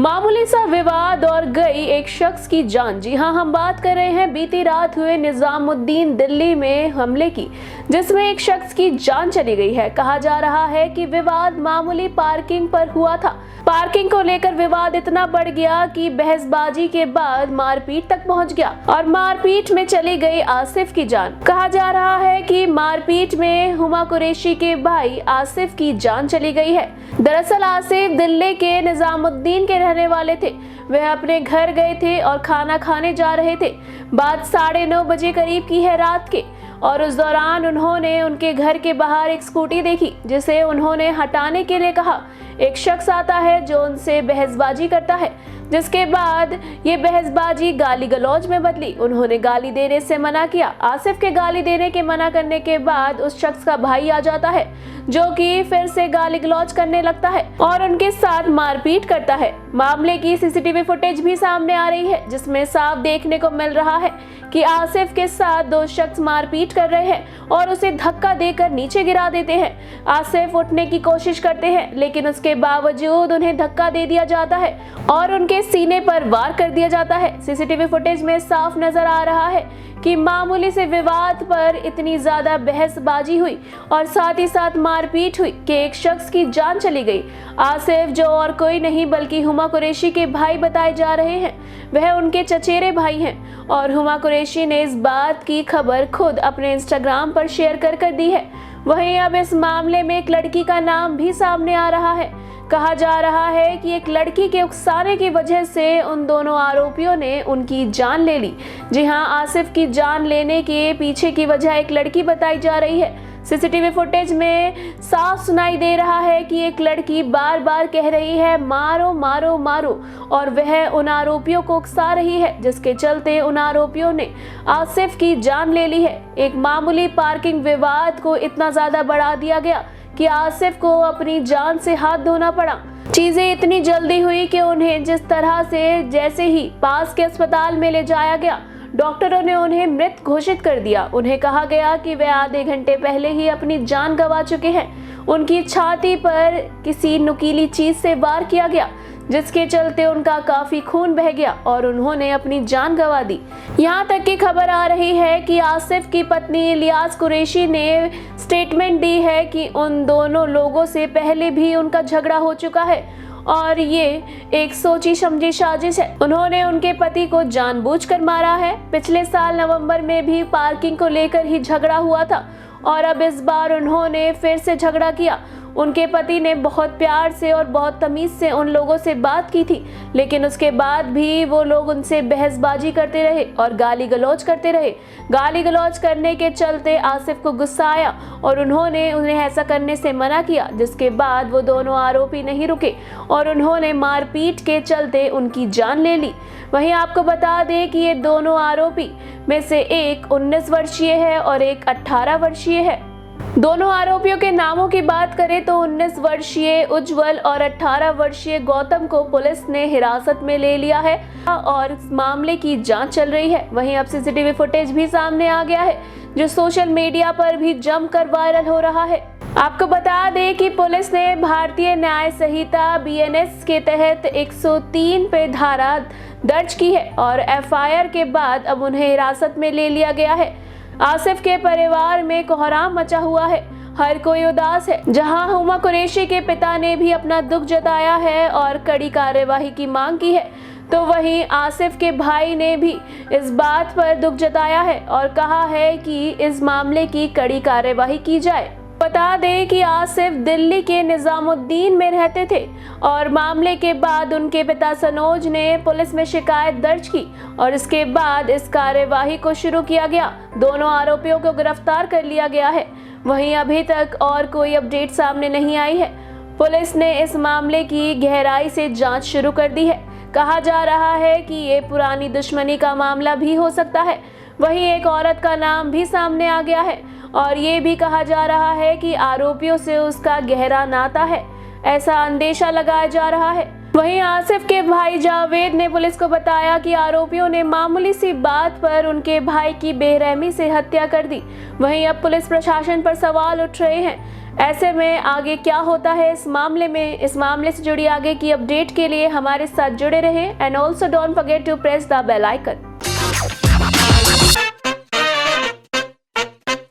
मामूली सा विवाद और गई एक शख्स की जान। जी हां, हम बात कर रहे हैं बीती रात हुए निजामुद्दीन दिल्ली में हमले की, जिसमें एक शख्स की जान चली गई है। कहा जा रहा है कि विवाद मामूली पार्किंग पर हुआ था। पार्किंग को लेकर विवाद इतना बढ़ गया कि बहसबाजी के बाद मारपीट तक पहुंच गया और मारपीट में चली गई आसिफ की जान। कहा जा रहा है कि मारपीट में हुमा कुरैशी के भाई आसिफ की जान चली गई है। दरअसल आसिफ दिल्ली के निजामुद्दीन के रहने वाले थे। वह अपने घर गए थे और खाना खाने जा रहे थे। बात 9:30 बजे करीब की है रात के, और उस दौरान उन्होंने उनके घर के बाहर एक स्कूटी देखी, जिसे उन्होंने हटाने के लिए कहा। एक शख्स आता है जो उनसे बहसबाजी करता है, जिसके बाद ये बहसबाजी गाली गलौज में बदली। उन्होंने गाली देने से मना किया। आसिफ के गाली देने के मना करने के बाद उस शख्स का भाई आ जाता है, जो कि फिर से गाली गलौज करने लगता है और उनके साथ मारपीट करता है। मामले की सीसीटीवी फुटेज भी सामने आ रही है, जिसमें साफ देखने को मिल रहा है कि आसिफ के साथ दो शख्स मारपीट कर रहे हैं और उसे धक्का देकर नीचे गिरा देते हैं। आसिफ उठने की कोशिश करते हैं, लेकिन उसके बावजूद उन्हें धक्का दे दिया जाता है और उनके सीने पर वार कर दिया जाता है। सीसीटीवी फुटेज में साफ नजर आ रहा है कि मामूली से विवाद पर इतनी ज्यादा बहसबाजी हुई और साथ ही साथ मारपीट हुई कि एक शख्स की जान चली गई। आसिफ, जो और कोई नहीं बल्कि हुमा कुरैशी के भाई बताए जा रहे हैं, वह उनके चचेरे भाई हैं और हुमा कुरैशी ने इस बात की खबर खुद अपने इंस्टाग्राम पर शेयर कर दी है। वहीं अब इस मामले में एक लड़की का नाम भी सामने आ रहा है। कहा जा रहा है कि एक लड़की के उकसाने की वजह से उन दोनों आरोपियों ने उनकी जान ले ली। जी हां, आसिफ की जान लेने के पीछे की वजह एक लड़की बताई जा रही है। सीसीटीवी फुटेज में साफ सुनाई दे रहा है कि एक लड़की बार बार कह रही है, मारो मारो मारो, और वह उन आरोपियों को उकसा रही है, जिसके चलते उन आरोपियों ने आसिफ की जान ले ली है। एक मामूली पार्किंग विवाद को इतना ज्यादा बढ़ा दिया गया कि आसिफ को अपनी जान से हाथ धोना पड़ा। चीजें इतनी जल्दी हुई कि उन्हें जिस तरह से जैसे ही पास के अस्पताल में ले जाया गया, डॉक्टरों ने उन्हें मृत घोषित कर दिया। उन्हें कहा गया कि वे आधे घंटे पहले ही अपनी जान गंवा चुके हैं। उनकी छाती पर किसी नुकीली चीज से वार किया गया, जिसके चलते उनका काफी खून बह गया और उन्होंने अपनी जान गंवा दी। यहाँ तक की खबर आ रही है कि आसिफ की पत्नी इलियास कुरैशी ने स्टेटमेंट दी है कि उन दोनों लोगों से पहले भी उनका झगड़ा हो चुका है और ये एक सोची समझी साजिश है। उन्होंने उनके पति को जानबूझकर मारा है। पिछले साल नवंबर में भी पार्किंग को लेकर ही झगड़ा हुआ था और अब इस बार उन्होंने फिर से झगड़ा किया। उनके पति ने बहुत प्यार से और बहुत तमीज से उन लोगों से बात की थी, लेकिन उसके बाद भी वो लोग उनसे बहसबाजी करते रहे और गाली गलौज करते रहे। गाली गलौज करने के चलते आसिफ को गुस्सा आया और उन्होंने उन्हें ऐसा करने से मना किया, जिसके बाद वो दोनों आरोपी नहीं रुके और उन्होंने मारपीट के चलते उनकी जान ले ली। वहीं आपको बता दें कि ये दोनों आरोपी में से एक 19 वर्षीय है और एक 18 वर्षीय है। दोनों आरोपियों के नामों की बात करें तो 19 वर्षीय उज्जवल और 18 वर्षीय गौतम को पुलिस ने हिरासत में ले लिया है और इस मामले की जांच चल रही है। वहीं अब सीसीटीवी फुटेज भी सामने आ गया है, जो सोशल मीडिया पर भी जमकर वायरल हो रहा है। आपको बता दें कि पुलिस ने भारतीय न्याय संहिता BNS के तहत 103 पे धारा दर्ज की है और FIR के बाद अब उन्हें हिरासत में ले लिया गया है। आसिफ के परिवार में कोहराम मचा हुआ है, हर कोई उदास है। जहां हुमा कुरैशी के पिता ने भी अपना दुख जताया है और कड़ी कार्यवाही की मांग की है, तो वहीं आसिफ के भाई ने भी इस बात पर दुख जताया है और कहा है कि इस मामले की कड़ी कार्यवाही की जाए। बता दें कि आसिफ दिल्ली के निजामुद्दीन में रहते थे और मामले के बाद उनके पिता सनोज ने पुलिस में शिकायत दर्ज की और इसके बाद इस कार्यवाही को शुरू किया गया। दोनों आरोपियों को गिरफ्तार कर लिया गया है। वहीं अभी तक और कोई अपडेट सामने नहीं आई है। पुलिस ने इस मामले की गहराई से जांच शुरू कर दी है। कहा जा रहा है कि ये पुरानी दुश्मनी का मामला भी हो सकता है। वहीं एक औरत का नाम भी सामने आ गया है और ये भी कहा जा रहा है कि आरोपियों से उसका गहरा नाता है, ऐसा अंदेशा लगाया जा रहा है। वहीं आसिफ के भाई जावेद ने पुलिस को बताया कि आरोपियों ने मामूली सी बात पर उनके भाई की बेरहमी से हत्या कर दी। वहीं अब पुलिस प्रशासन पर सवाल उठ रहे हैं। ऐसे में आगे क्या होता है इस मामले से जुड़ी आगे की अपडेट के लिए हमारे साथ जुड़े रहें and also don't forget to press the bell icon.